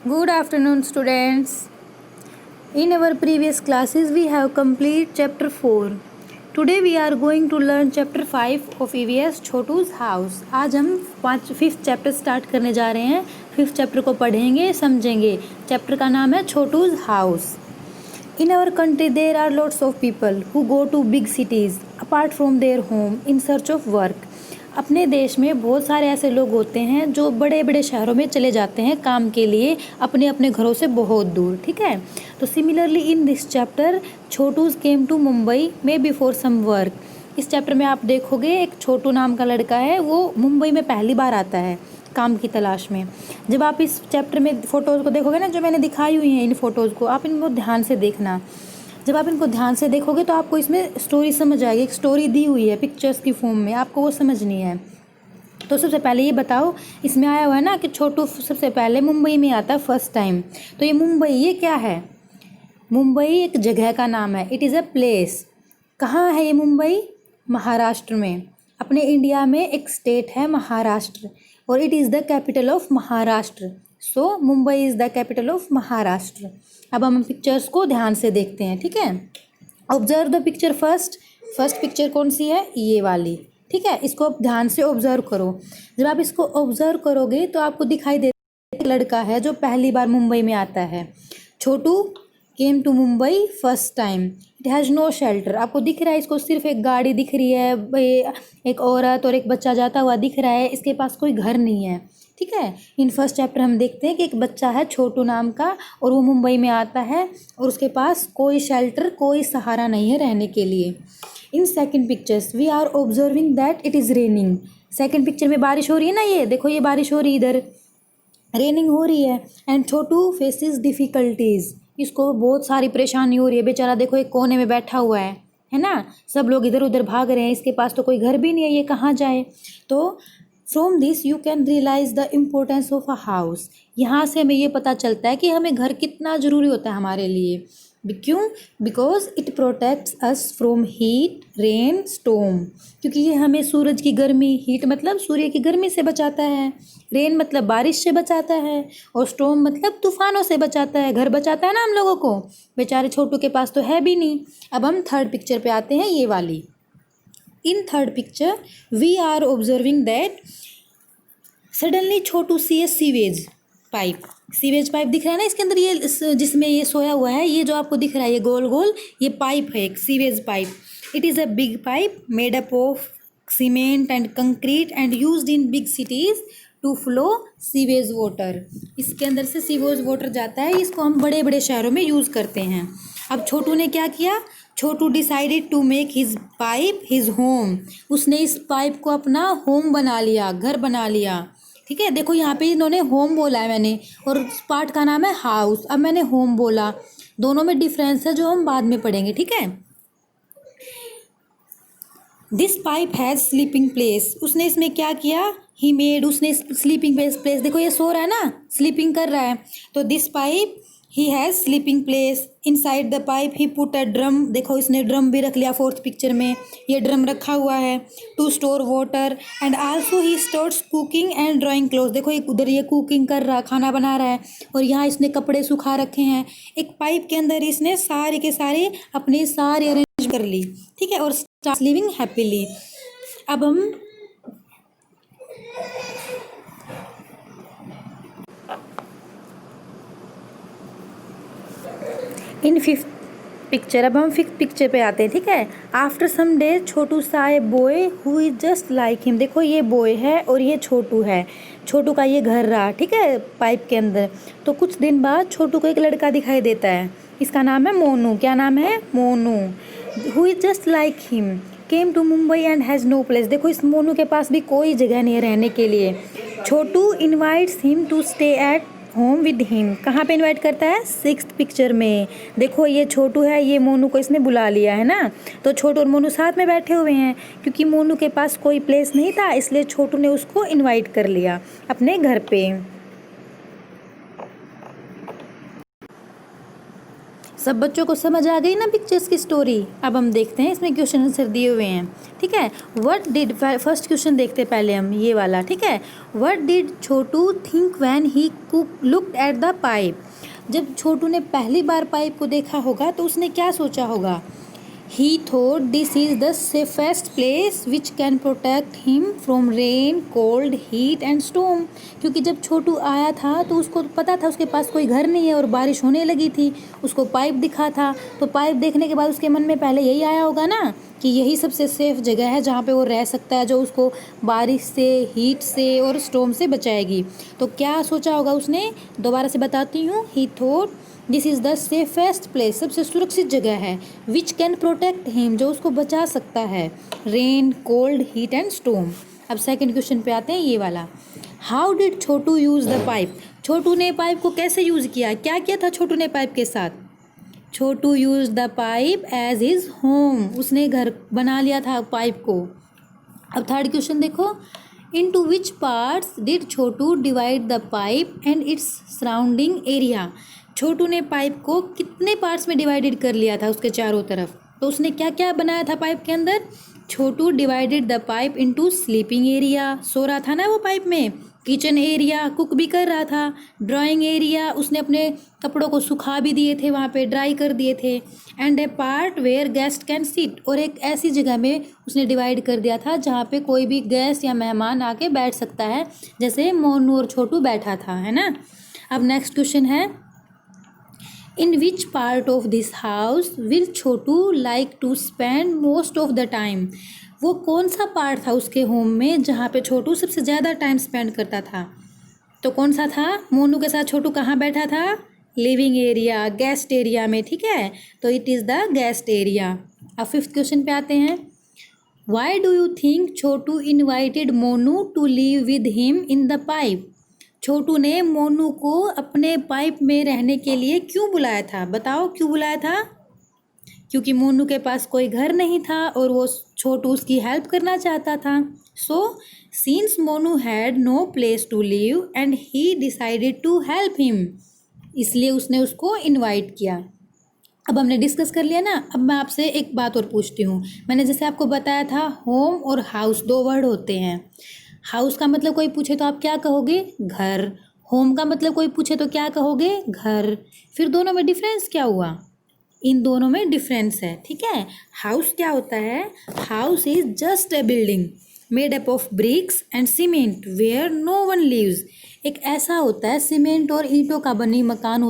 Good afternoon, students. In our previous classes, we have complete chapter 4. Today we are going to learn chapter 5 of EVS छोटू's house. आज हम 5th chapter start करने जा रहे हैं. 5th chapter को पढ़ेंगे, समझेंगे. चैप्टर का नाम है छोटू's house. In our country, there are lots of people who go to big cities apart from their home in search of work. अपने देश में बहुत सारे ऐसे लोग होते हैं जो बड़े बड़े शहरों में चले जाते हैं काम के लिए अपने अपने घरों से बहुत दूर. ठीक है. तो similarly in this chapter Chhotu's came to Mumbai may before some work. इस चैप्टर में आप देखोगे एक छोटू नाम का लड़का है, वो मुंबई में पहली बार आता है काम की तलाश में. जब आप इस चैप्टर में फ़ोटोज़ को देखोगे ना, जो मैंने दिखाई हुई हैं इन फ़ोटोज़ को, आप इनको ध्यान से देखना. जब आप इनको ध्यान से देखोगे तो आपको इसमें स्टोरी समझ आएगी. एक स्टोरी दी हुई है पिक्चर्स की फॉर्म में, आपको वो समझनी है. तो सबसे पहले ये बताओ, इसमें आया हुआ है ना कि छोटू सबसे पहले मुंबई में आता है फर्स्ट टाइम. तो ये मुंबई, ये क्या है? मुंबई एक जगह का नाम है. It is a place. कहाँ है ये मुंबई? महाराष्ट्र में. अपने इंडिया में एक स्टेट है महाराष्ट्र, और it is the capital of Maharashtra. So Mumbai is the capital of Maharashtra. अब हम पिक्चर्स को ध्यान से देखते हैं. ठीक है. Observe the picture first. First picture कौन सी है? ये वाली. ठीक है. इसको आप ध्यान से ऑब्जर्व करो. जब आप इसको ऑब्जर्व करोगे तो आपको दिखाई देता है एक लड़का है जो पहली बार मुंबई में आता है. Chhotu came to Mumbai first time. It has no shelter. आपको दिख रहा है, इसको सिर्फ एक गाड़ी दिख रही है, एक औरत और एक बच्चा जाता हुआ दिख रहा है. इसके पास कोई घर नहीं है. ठीक है. इन फर्स्ट चैप्टर हम देखते हैं कि एक बच्चा है छोटू नाम का, और वो मुंबई में आता है और उसके पास कोई शेल्टर, कोई सहारा नहीं है रहने के लिए. In second pictures we are observing that it is raining. Second picture में बारिश हो रही है ना, ये देखो, ये बारिश हो रही है, इधर रेनिंग हो रही है. And Chhotu faces difficulties. इसको बहुत सारी परेशानी हो रही है. बेचारा देखो एक कोने में बैठा हुआ है ना. सब लोग इधर उधर भाग रहे हैं. इसके पास तो कोई घर भी नहीं है, ये कहाँ जाए? तो from this you can realise the importance of a house. यहाँ से हमें ये पता चलता है कि हमें घर कितना ज़रूरी होता है हमारे लिए. क्यों? Because it protects us from heat, rain, storm. क्योंकि ये हमें सूरज की गर्मी, हीट मतलब सूर्य की गर्मी से बचाता है, रेन मतलब बारिश से बचाता है, और स्टॉर्म मतलब तूफानों से बचाता है. घर बचाता है ना हम लोगों को. बेचारे छोटू के पास तो है भी नहीं. अब हम थर्ड पिक्चर पे आते हैं, ये वाली. In third picture we are observing that suddenly Chhotu sees a sewage pipe. Sewage pipe दिख रहा है ना इसके अंदर, ये जिसमें ये सोया हुआ है, ये जो आपको दिख रहा है ये गोल गोल, ये पाइप है एक sewage pipe. It is a big pipe made up of cement and concrete and used in big cities to flow sewage water. इसके अंदर से सीवेज वाटर जाता है. इसको हम बड़े बड़े शहरों में यूज़ करते हैं. अब छोटू ने क्या किया? Chhotu decided to make his pipe his home. उसने इस पाइप को अपना होम बना लिया, घर बना लिया. ठीक है. देखो यहाँ पे इन्होंने होम बोला है मैंने, और पार्ट का नाम है हाउस. अब मैंने होम बोला. दोनों में डिफरेंस है जो हम बाद में पढ़ेंगे. ठीक है. This pipe has sleeping place. उसने इसमें क्या किया? He made. उसने स्लीपिंग प्लेस, देखो ये सो रहा है ना, स्लीपिंग कर रहा है. तो this pipe he has sleeping place. Inside the pipe he put a drum. देखो इसने ड्रम भी रख लिया. फोर्थ पिक्चर में ये ड्रम रखा हुआ है to store water. And also he starts cooking and drying cloth. देखो एक उधर ये कुकिंग कर रहा, खाना बना रहा है, और यहाँ इसने कपड़े सुखा रखे हैं. एक पाइप के अंदर इसने सारे के सारे अपने सारे अरेंज कर ली. ठीक है. और स्टार्ट लिविंग हैप्पीली. अब हम इन फिफ्थ पिक्चर, अब हम फिफ्थ पिक्चर पे आते हैं. ठीक है. आफ्टर सम डे छोटू सा a boy who is just like him. देखो ये बॉय है और ये छोटू है. छोटू का ये घर रहा. ठीक है, पाइप के अंदर. तो कुछ दिन बाद छोटू को एक लड़का दिखाई देता है. इसका नाम है मोनू. क्या नाम है? Monu. Who is just like him came to Mumbai and has no place. देखो इस मोनू के पास भी कोई जगह नहीं है रहने के लिए. Chhotu invites him to stay at home with him. कहाँ पे इनवाइट करता है? सिक्स्थ पिक्चर में. देखो ये छोटू है, ये मोनू को इसने बुला लिया है ना. तो छोटू और मोनू साथ में बैठे हुए हैं. क्योंकि मोनू के पास कोई प्लेस नहीं था, इसलिए छोटू ने उसको इनवाइट कर लिया अपने घर पे. सब बच्चों को समझ आ गई ना पिक्चर्स की स्टोरी। अब हम देखते हैं इसमें क्वेश्चन आंसर दिए हुए हैं, ठीक है। व्हाट डिड, फर्स्ट क्वेश्चन देखते हैं पहले हम ये वाला, ठीक है। What did Chhotu think when he looked at the pipe. जब छोटू ने पहली बार पाइप को देखा होगा तो उसने क्या सोचा होगा। He thought this is the safest place which can protect him from rain, cold, heat and storm। क्योंकि जब छोटू आया था तो उसको पता था उसके पास कोई घर नहीं है और बारिश होने लगी थी, उसको पाइप दिखा था, तो पाइप देखने के बाद उसके मन में पहले यही आया होगा ना कि यही सबसे सेफ जगह है जहाँ पे वो रह सकता है, जो उसको बारिश से, हीट से और स्टॉर्म से बचाएगी। तो क्या सोचा होगा उसने, दोबारा से बताती हूँ। He thought this is the safest place, सबसे सुरक्षित जगह है, विच कैन प्रोटेक्ट हिम, जो उसको बचा सकता है, rain, cold, heat and storm. अब सेकंड क्वेश्चन पे आते हैं ये वाला। How did Chhotu use the pipe. छोटू ने पाइप को कैसे यूज़ किया, क्या किया था छोटू ने पाइप के साथ। Chhotu use the pipe as his home, उसने घर बना लिया था पाइप को। अब थर्ड क्वेश्चन देखो। Into which parts did Chhotu divide the pipe and its surrounding area. Chhotu ने पाइप को कितने पार्ट्स में डिवाइडेड कर लिया था उसके चारों तरफ, तो उसने क्या क्या बनाया था पाइप के अंदर। Chhotu divided the pipe into sleeping area, सो रहा था ना वो पाइप में, किचन एरिया, कुक भी कर रहा था, ड्राइंग एरिया, उसने अपने कपड़ों को सुखा भी दिए थे, वहाँ पे ड्राई कर दिए थे, and a part where guest can sit, और एक ऐसी जगह में उसने डिवाइड कर दिया था जहाँ पे कोई भी गेस्ट या मेहमान आके बैठ सकता है, जैसे मोनू और छोटू बैठा था, है ना। अब नेक्स्ट क्वेश्चन है। In which part of this house will Chhotu like to spend most of the time. वो कौन सा पार्ट था उसके होम में जहाँ पे छोटू सबसे ज़्यादा टाइम स्पेंड करता था, तो कौन सा था। मोनू के साथ छोटू कहाँ बैठा था, लिविंग एरिया, गेस्ट एरिया में, ठीक है, तो it is the guest area. अब फिफ्थ क्वेश्चन पे आते हैं। Why do you think Chotu invited Monu to live with him in the pipe. छोटू ने मोनू को अपने पाइप में रहने के लिए क्यों बुलाया था, बताओ क्यों बुलाया था। क्योंकि मोनू के पास कोई घर नहीं था और वो छोटू उसकी हेल्प करना चाहता था। So since Monu had no place to live and he decided to help him, इसलिए उसने उसको इनवाइट किया। अब हमने डिस्कस कर लिया ना। अब मैं आपसे एक बात और पूछती हूँ। मैंने जैसे आपको बताया था होम और हाउस दो वर्ड होते हैं। हाउस का मतलब कोई पूछे तो आप क्या कहोगे, घर। होम का मतलब कोई पूछे तो क्या कहोगे, घर। फिर दोनों में डिफरेंस क्या हुआ, इन दोनों में डिफरेंस है, ठीक है। हाउस क्या होता है, house is just a building made up of bricks and cement where no one lives. एक ऐसा होता है सीमेंट और ईंटों का बनी मकान